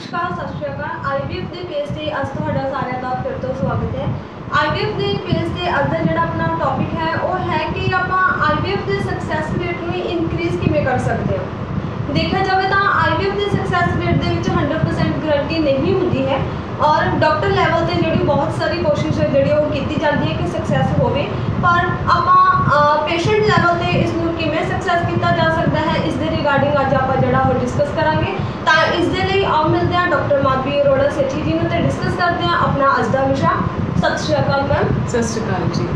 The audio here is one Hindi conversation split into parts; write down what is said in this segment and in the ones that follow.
नमस्कार, सत श्री अकाल। IVF ਦੇ ਪੇਜ ਤੇ ਅੱਜ ਤੁਹਾਡਾ ਸਾਰਿਆਂ ਦਾ ਫਿਰ ਤੋਂ ਸਵਾਗਤ ਹੈ। IVF ਦੇ ਪੇਜ ਤੇ ਅੱਜ ਦਾ ਜਿਹੜਾ ਆਪਣਾ ਟੌਪਿਕ ਹੈ ਉਹ ਹੈ ਕਿ ਆਪਾਂ IVF ਦੇ ਸਕਸੈਸ ਰੇਟ ਨੂੰ ਇਨਕਰੀਜ਼ ਕਿਵੇਂ ਕਰ ਸਕਦੇ ਹਾਂ। ਦੇਖਿਆ ਜਾਵੇ ਤਾਂ IVF ਦੇ ਸਕਸੈਸ ਰੇਟ ਦੇ ਵਿੱਚ 100% ਗਰੰਟੀ ਨਹੀਂ ਹੁੰਦੀ ਹੈ और डॉक्टर लैवल ਤੇ ਜਿਹੜੀ ਬਹੁਤ ਸਾਰੀ ਕੋਸ਼ਿਸ਼ ਹੈ ਜਿਹੜੀ ਉਹ ਕੀਤੀ ਜਾਂਦੀ ਹੈ ਕਿ ਸਕਸੈਸ ਹੋਵੇ, ਪਰ ਆਪਾਂ ਪੇਸ਼ੈਂਟ ਲੈਵਲ ਤੇ ਇਸ ਨੂੰ ਕਿਵੇਂ ਸਕਸੈਸ ਕੀਤਾ ਜਾ ਸਕਦਾ ਹੈ ਇਸ ਦੇ ਰਿਗਾਰਡਿੰਗ ਅੱਜ ਆਪਾਂ ਜਿਹੜਾ ਉਹ ਡਿਸਕਸ ਕਰਾਂਗੇ। ਤਾਂ ਇਸ ਦੇ ਲਈ ਆਓ ਮਿਲਦੇ ਹਾਂ ਡਾਕਟਰ ਮਾਧਵੀ ਅਰੋੜਾ ਸੇਠੀ ਜੀ ਨੂੰ ਤੇ ਡਿਸਕਸ ਕਰਦੇ ਹਾਂ ਆਪਣਾ ਅੱਜ ਦਾ ਵਿਸ਼ਾ। ਸਤਿ ਸ਼੍ਰੀ ਅਕਾਲ ਮੈਮ। ਸਤਿ ਸ਼੍ਰੀ ਅਕਾਲ ਜੀ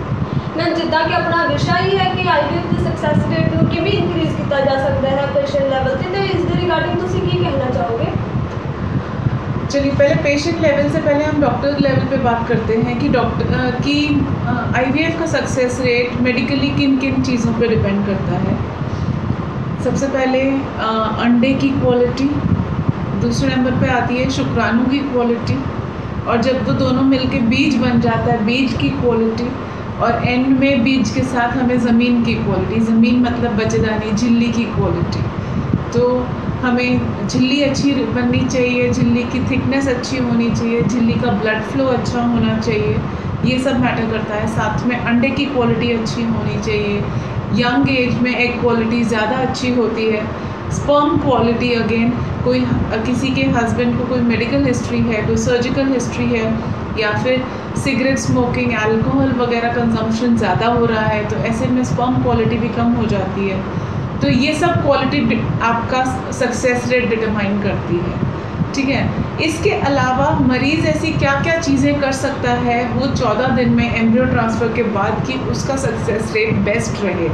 मैम, जिदा कि अपना विषय ही है कि IVF के सक्सेस रेट को किवें इंक्रीज किया जा सकता है पेशेंट लैवल से, तो इस रिगार्डिंग तुसीं की कहना चाहोगे? चलिए पहले पेशेंट लेवल से पहले हम डॉक्टर लेवल पे बात करते हैं कि IVF का सक्सेस रेट मेडिकली किन किन चीज़ों पे डिपेंड करता है। सबसे पहले अंडे की क्वालिटी, दूसरे नंबर पे आती है शुक्राणु की क्वालिटी, और जब वो दोनों मिलके बीज बन जाता है बीज की क्वालिटी, और एंड में बीज के साथ हमें ज़मीन की क्वालिटी, ज़मीन मतलब बच्चेदानी झिल्ली की क्वालिटी। तो हमें झिल्ली अच्छी बननी चाहिए, झिल्ली की थिकनेस अच्छी होनी चाहिए, झिल्ली का ब्लड फ्लो अच्छा होना चाहिए, ये सब मैटर करता है। साथ में अंडे की क्वालिटी अच्छी होनी चाहिए, यंग एज में एग क्वालिटी ज़्यादा अच्छी होती है। स्पर्म क्वालिटी अगेन, कोई किसी के हस्बैंड को कोई मेडिकल हिस्ट्री है, कोई सर्जिकल हिस्ट्री है, या फिर सिगरेट स्मोकिंग, अल्कोहल वगैरह कंजम्पशन ज़्यादा हो रहा है, तो ऐसे में स्पर्म क्वालिटी भी कम हो जाती है। तो ये सब क्वालिटी आपका सक्सेस रेट डिटरमाइन करती है, ठीक है। इसके अलावा मरीज़ ऐसी क्या क्या चीज़ें कर सकता है वो 14 दिन में एम्ब्रियो ट्रांसफ़र के बाद कि उसका सक्सेस रेट बेस्ट रहे,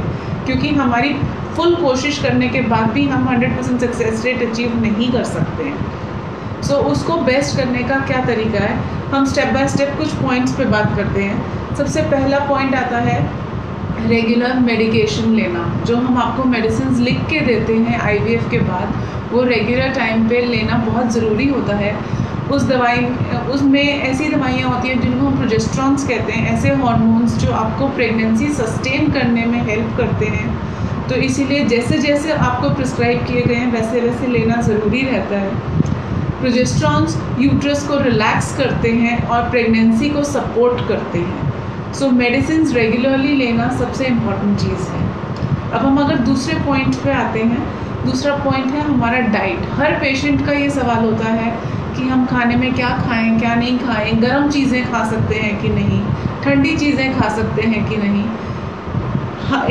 क्योंकि हमारी फुल कोशिश करने के बाद भी हम 100% सक्सेस रेट अचीव नहीं कर सकते हैं। सो उसको बेस्ट करने का क्या तरीका है, हम स्टेप बाय स्टेप कुछ पॉइंट्स पे बात करते हैं। सबसे पहला पॉइंट आता है रेगुलर मेडिकेशन लेना। जो हम आपको मेडिसिन लिख के देते हैं IVF के बाद, वो रेगुलर टाइम पे लेना बहुत ज़रूरी होता है। उसमें ऐसी दवाइयाँ होती हैं जिनको हम प्रोजेस्टेरॉन्स कहते हैं, ऐसे हार्मोन्स जो आपको प्रेगनेंसी सस्टेन करने में हेल्प करते हैं। तो इसीलिए जैसे जैसे आपको प्रिस्क्राइब किए गए हैं वैसे वैसे लेना ज़रूरी रहता है। प्रोजेस्टेरॉन्स यूट्रस को रिलैक्स करते हैं और प्रेगनेंसी को सपोर्ट करते हैं। सो मेडिसिन रेगुलरली लेना सबसे इम्पॉर्टेंट चीज़ है। अब हम अगर दूसरे पॉइंट पे आते हैं, दूसरा पॉइंट है हमारा डाइट। हर पेशेंट का ये सवाल होता है कि हम खाने में क्या खाएं क्या नहीं खाएं, गर्म चीज़ें खा सकते हैं कि नहीं, ठंडी चीज़ें खा सकते हैं कि नहीं।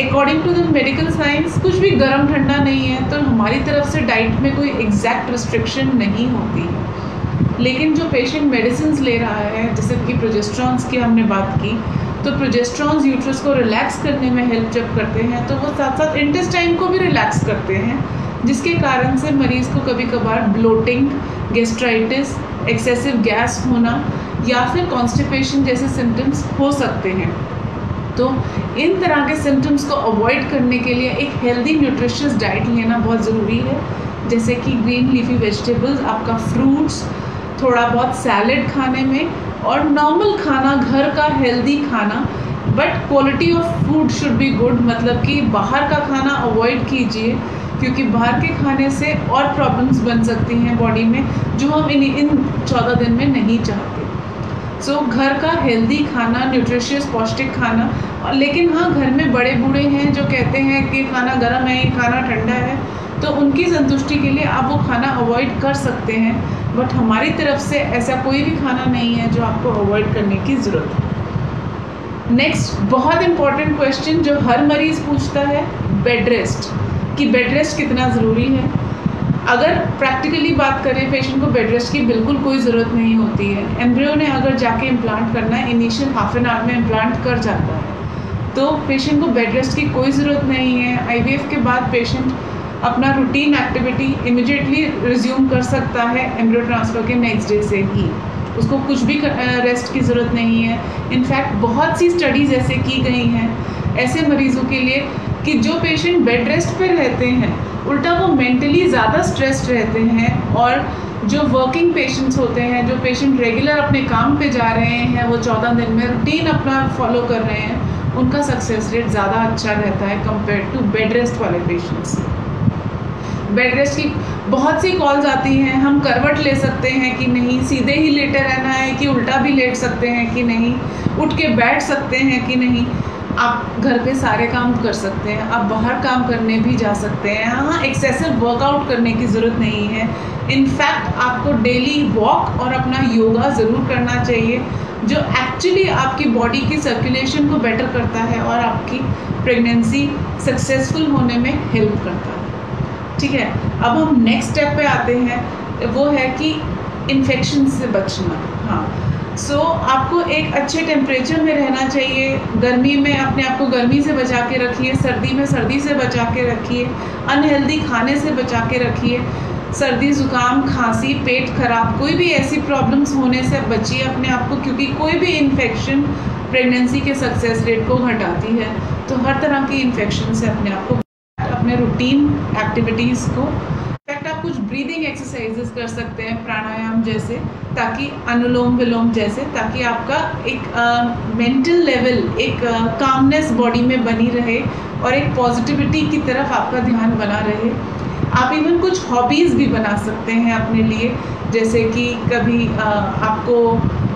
According to the medical science कुछ भी गर्म ठंडा नहीं है, तो हमारी तरफ से डाइट में कोई एग्जैक्ट रिस्ट्रिक्शन नहीं होती है। लेकिन जो पेशेंट मेडिसिन ले रहा है, जैसे कि प्रोजेस्टेरॉन्स की हमने बात की, तो प्रोजेस्टेरॉन्स यूट्रस को रिलैक्स करने में हेल्प जब करते हैं तो वो साथ साथ इंटेस्टाइन को भी रिलैक्स करते हैं, जिसके कारण से मरीज़ को कभी कभार ब्लोटिंग, गैस्ट्राइटिस, एक्सेसिव गैस होना या फिर कॉन्स्टिपेशन जैसे सिम्टम्स हो सकते हैं। तो इन तरह के सिम्टम्स को अवॉइड करने के लिए एक हेल्दी न्यूट्रिशियस डाइट लेना बहुत ज़रूरी है, जैसे कि ग्रीन लीफी वेजिटेबल्स, आपका फ्रूट्स, थोड़ा बहुत सैलेड खाने में, और नॉर्मल खाना, घर का हेल्दी खाना, but quality of food should be good. मतलब कि बाहर का खाना अवॉइड कीजिए, क्योंकि बाहर के खाने से और प्रॉब्लम्स बन सकती हैं बॉडी में जो हम इन 14 दिन में नहीं चाहते। सो घर का हेल्दी खाना, न्यूट्रिशियस पौष्टिक खाना। लेकिन हाँ, घर में बड़े बूढ़े हैं जो कहते हैं कि खाना गर्म है, ये खाना ठंडा है, तो उनकी संतुष्टि के लिए आप वो खाना अवॉइड कर सकते हैं, बट हमारी तरफ से ऐसा कोई भी खाना नहीं है जो आपको अवॉइड करने की ज़रूरत है। नेक्स्ट बहुत इंपॉर्टेंट क्वेश्चन जो हर मरीज़ पूछता है, बेड रेस्ट, कि बेड रेस्ट कितना ज़रूरी है। अगर प्रैक्टिकली बात करें, पेशेंट को बेड रेस्ट की बिल्कुल कोई ज़रूरत नहीं होती है। एम्ब्रियो ने अगर जाके इम्प्लांट करना है, इनिशियल हाफ एन आवर में इम्प्लांट कर जाता है, तो पेशेंट को बेड रेस्ट की कोई ज़रूरत नहीं है। IVF के बाद पेशेंट अपना रूटीन एक्टिविटी इमिडिएटली रिज्यूम कर सकता है एम्ब्रियो ट्रांसफ़र के नेक्स्ट डे से ही, उसको कुछ भी रेस्ट की ज़रूरत नहीं है। इनफैक्ट बहुत सी स्टडीज़ ऐसे की गई हैं ऐसे मरीज़ों के लिए कि जो पेशेंट बेड रेस्ट पर रहते हैं, उल्टा वो मेंटली ज़्यादा स्ट्रेस्ड रहते हैं, और जो वर्किंग पेशेंट्स होते हैं, जो पेशेंट रेगुलर अपने काम पे जा रहे हैं, वो 14 दिन में रूटीन अपना फॉलो कर रहे हैं, उनका सक्सेस रेट ज़्यादा अच्छा रहता है कंपेयर टू बेड रेस्ट वाले पेशेंट्स। बेड रेस्ट की बहुत सी कॉल्स आती हैं, हम करवट ले सकते हैं कि नहीं, सीधे ही लेटे रहना है कि उल्टा भी लेट सकते हैं कि नहीं, उठ के बैठ सकते हैं कि नहीं। आप घर पे सारे काम कर सकते हैं, आप बाहर काम करने भी जा सकते हैं। हाँ, एक्सेसिव वर्कआउट करने की ज़रूरत नहीं है। इनफैक्ट आपको डेली वॉक और अपना योगा ज़रूर करना चाहिए, जो एक्चुअली आपकी बॉडी की सर्कुलेशन को बेटर करता है और आपकी प्रेगनेंसी सक्सेसफुल होने में हेल्प करता है। ठीक है, अब हम नेक्स्ट स्टेप पे आते हैं, वो है कि इन्फेक्शन से बचना। हाँ, आपको एक अच्छे टेम्परेचर में रहना चाहिए। गर्मी में अपने आप को गर्मी से बचा के रखिए, सर्दी में सर्दी से बचा के रखिए, अनहेल्दी खाने से बचा के रखिए। सर्दी, ज़ुकाम, खांसी, पेट खराब, कोई भी ऐसी प्रॉब्लम्स होने से बचिए अपने आप को, क्योंकि कोई भी इन्फेक्शन प्रेगनेंसी के सक्सेस रेट को घटाती है। तो हर तरह की इन्फेक्शन से अपने आप को, अपने रूटीन एक्टिविटीज़ को, इनफैक्ट आप कुछ ब्रीदिंग एक्सरसाइजेस कर सकते हैं, प्राणायाम जैसे, ताकि अनुलोम विलोम जैसे, ताकि आपका एक मेंटल लेवल, एक कामनेस बॉडी में बनी रहे और एक पॉजिटिविटी की तरफ आपका ध्यान बना रहे। आप इवन कुछ हॉबीज़ भी बना सकते हैं अपने लिए, जैसे कि कभी आपको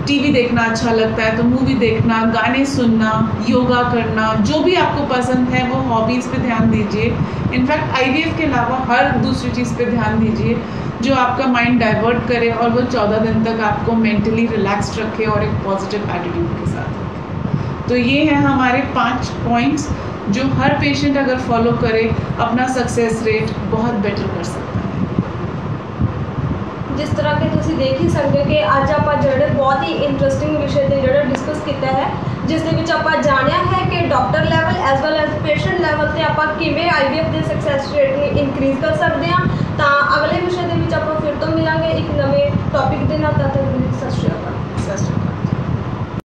टीवी देखना अच्छा लगता है तो मूवी देखना, गाने सुनना, योगा करना, जो भी आपको पसंद है वो हॉबीज़ पे ध्यान दीजिए। इनफैक्ट आईवीएफ के अलावा हर दूसरी चीज़ पे ध्यान दीजिए जो आपका माइंड डाइवर्ट करे और वो 14 दिन तक आपको मेंटली रिलैक्स्ड रखे और एक पॉजिटिव एटीट्यूड के साथ। तो ये हैं हमारे 5 पॉइंट्स जो हर पेशेंट अगर फॉलो करे अपना सक्सेस रेट बहुत बेटर कर सकता है। जिस तरह के ਤੁਸੀਂ ਦੇਖ ਹੀ ਸਕਦੇ ਹੋ ਕਿ ਅੱਜ ਆਪਾਂ ਜਿਹੜੇ ਬਹੁਤ ਹੀ ਇੰਟਰਸਟਿੰਗ ਵਿਸ਼ੇ ਤੇ ਜਿਹੜਾ ਡਿਸਕਸ ਕੀਤਾ ਹੈ, ਜਿਸ ਦੇ ਵਿੱਚ ਆਪਾਂ ਜਾਣਿਆ ਹੈ ਕਿ doctor level as well as patient level ਤੇ ਆਪਾਂ ਕਿਵੇਂ ਆਈਵੀਐਫ ਦੇ ਸਕਸੈਸ ਰੇਟ ਨੂੰ ਇਨਕਰੀਜ਼ ਕਰ ਸਕਦੇ ਹਾਂ। ਤਾਂ ਅਗਲੇ ਵਿਸ਼ੇ ਦੇ ਵਿੱਚ ਆਪਾਂ ਫਿਰ ਤੋਂ ਮਿਲਾਂਗੇ ਇੱਕ ਨਵੇਂ ਟੌਪਿਕ ਦੇ ਨਾਲ। ਤਦ ਤੱਕ